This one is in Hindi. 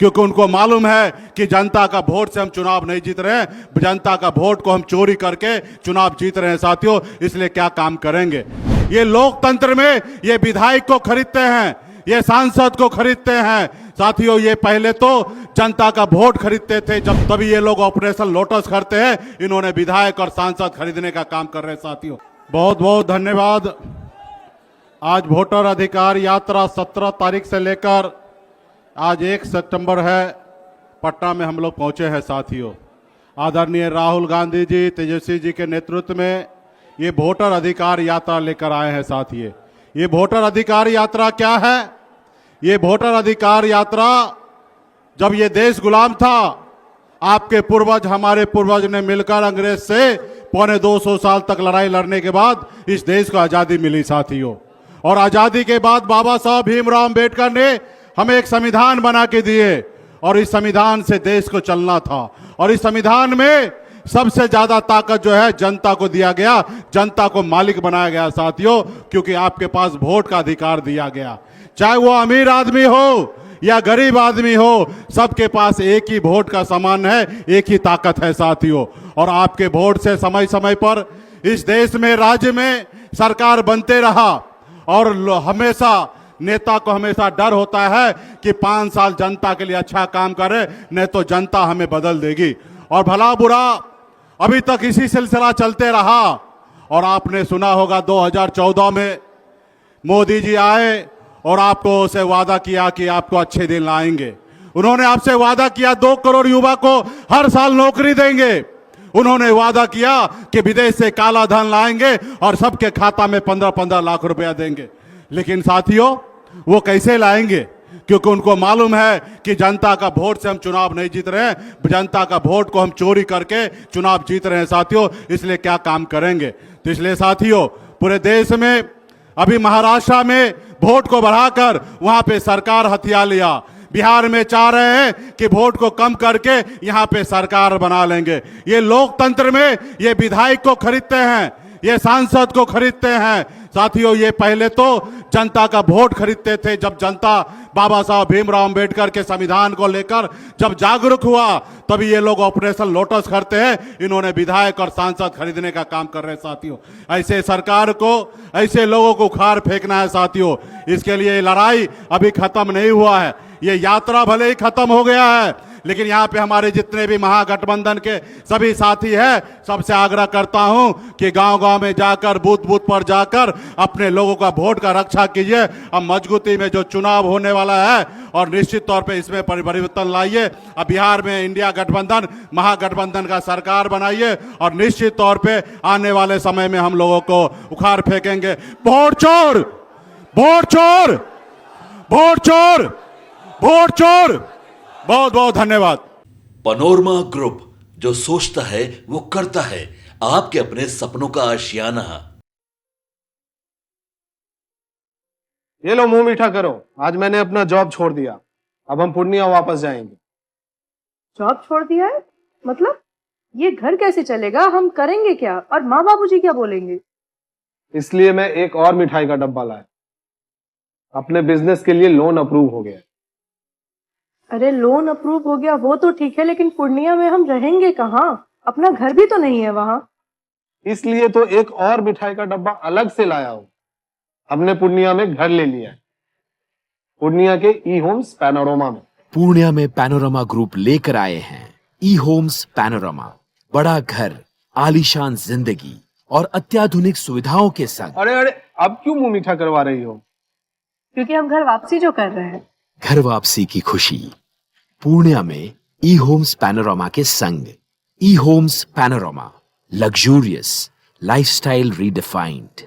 क्योंकि उनको मालूम है कि जनता का वोट से हम चुनाव नहीं जीत रहे हैं, जनता का वोट को हम चोरी करके चुनाव जीत रहे हैं साथियों। इसलिए क्या काम करेंगे? ये लोकतंत्र में ये विधायक को खरीदते हैं, ये सांसद को खरीदते हैं साथियों। ये पहले तो जनता का वोट खरीदते थे, जब तभी ये लोग ऑपरेशन लोटस करते हैं। इन्होंने विधायक और सांसद खरीदने का काम कर रहे हैं साथियों। बहुत बहुत धन्यवाद। आज वोटर अधिकार यात्रा 17 तारीख से लेकर आज 1 सितंबर है, पटना में हम लोग पहुंचे हैं साथियों। आदरणीय राहुल गांधी जी, तेजस्वी जी के नेतृत्व में ये वोटर अधिकार यात्रा लेकर आए हैं साथियों। ये वोटर अधिकार यात्रा क्या है? ये वोटर अधिकार यात्रा, जब ये देश गुलाम था, आपके पूर्वज, हमारे पूर्वज ने मिलकर अंग्रेज से पौने 200 साल तक लड़ाई लड़ने के बाद इस देश को आज़ादी मिली साथियों। और आज़ादी के बाद बाबा साहब भीमराव अम्बेडकर ने हमें एक संविधान बना के दिए और इस संविधान से देश को चलना था। और इस संविधान में सबसे ज्यादा ताकत जो है जनता को दिया गया, जनता को मालिक बनाया गया साथियों, क्योंकि आपके पास वोट का अधिकार दिया गया। चाहे वो अमीर आदमी हो या गरीब आदमी हो, सबके पास एक ही वोट का समान है, एक ही ताकत है साथियों। और आपके वोट से समय समय पर इस देश में, राज्य में सरकार बनते रहा। और हमेशा नेता को हमेशा डर होता है कि 5 साल जनता के लिए अच्छा काम करे, नहीं तो जनता हमें बदल देगी। और भला बुरा अभी तक इसी सिलसिला चलते रहा। और आपने सुना होगा 2014 में मोदी जी आए और आपको से वादा किया कि आपको अच्छे दिन लाएंगे। उन्होंने आपसे वादा किया 2 करोड़ युवा को हर साल नौकरी देंगे। उन्होंने वादा किया कि विदेश से काला धन लाएंगे और सबके खाता में 15-15 लाख रुपया देंगे। लेकिन साथियों, वो कैसे लाएंगे? क्योंकि उनको मालूम है कि जनता का वोट से हम चुनाव नहीं जीत रहे हैं, जनता का वोट को हम चोरी करके चुनाव जीत रहे हैं साथियों। इसलिए क्या काम करेंगे? तो इसलिए साथियों, पूरे देश में अभी महाराष्ट्र में वोट को बढ़ाकर वहां पे सरकार हथिया लिया। बिहार में चाह रहे हैं कि वोट को कम करके यहां पे सरकार बना लेंगे। ये लोकतंत्र में ये विधायक को खरीदते हैं, ये सांसद को खरीदते हैं साथियों। ये पहले तो जनता का वोट खरीदते थे, जब जनता बाबा साहब भीमराव अम्बेडकर के संविधान को लेकर जब जागरूक हुआ, तभी ये लोग ऑपरेशन लोटस करते हैं। इन्होंने विधायक और सांसद खरीदने का काम कर रहे हैं साथियों। ऐसे सरकार को, ऐसे लोगों को उखाड़ फेंकना है साथियों। इसके लिए लड़ाई अभी खत्म नहीं हुआ है। ये यात्रा भले ही खत्म हो गया है, लेकिन यहाँ पे हमारे जितने भी महागठबंधन के सभी साथी हैं, सबसे आग्रह करता हूं कि गांव-गांव में जाकर, बूथ-बूथ पर जाकर अपने लोगों का वोट का रक्षा कीजिए। अब मजबूती में जो चुनाव होने वाला है, और निश्चित तौर पे इसमें परिवर्तन लाइए। अब बिहार में इंडिया गठबंधन, महागठबंधन का सरकार बनाइए और निश्चित तौर पे आने वाले समय में हम लोगों को उखाड़ फेंकेंगे। वोट चोर, वोट चोर, वोट चोर, वोट चोर। बहुत बहुत धन्यवाद। पैनोरमा ग्रुप, जो सोचता है वो करता है। आपके अपने सपनों का आशियाना। ये लो, मुंह मीठा करो। आज मैंने अपना जॉब छोड़ दिया, अब हम पूर्णिया वापस जाएंगे। जॉब छोड़ दिया है? मतलब ये घर कैसे चलेगा? हम करेंगे क्या? और माँ बाबूजी क्या बोलेंगे? इसलिए मैं एक और मिठाई का डब्बा लाया। अपने बिजनेस के लिए लोन अप्रूव हो गया। अरे लोन अप्रूव हो गया वो तो ठीक है, लेकिन पूर्णिया में हम रहेंगे कहाँ? अपना घर भी तो नहीं है वहां। इसलिए तो एक और मिठाई का डब्बा अलग से लाया हूं। हमने पूर्णिया में घर ले लिया है, पूर्णिया के ई होम्स पैनोरमा में। पूर्णिया में पैनोरमा ग्रुप लेकर आए हैं ई होम्स पैनोरमा। बड़ा घर, आलीशान जिंदगी और अत्याधुनिक सुविधाओं के संग। अरे अरे, अब क्यों मुंह मीठा करवा रही हो? क्योंकि हम घर वापसी जो कर रहे हैं। घर वापसी की खुशी पूर्णिया में ई होम्स पैनोरमा के संग। ई homes panorama, luxurious lifestyle redefined.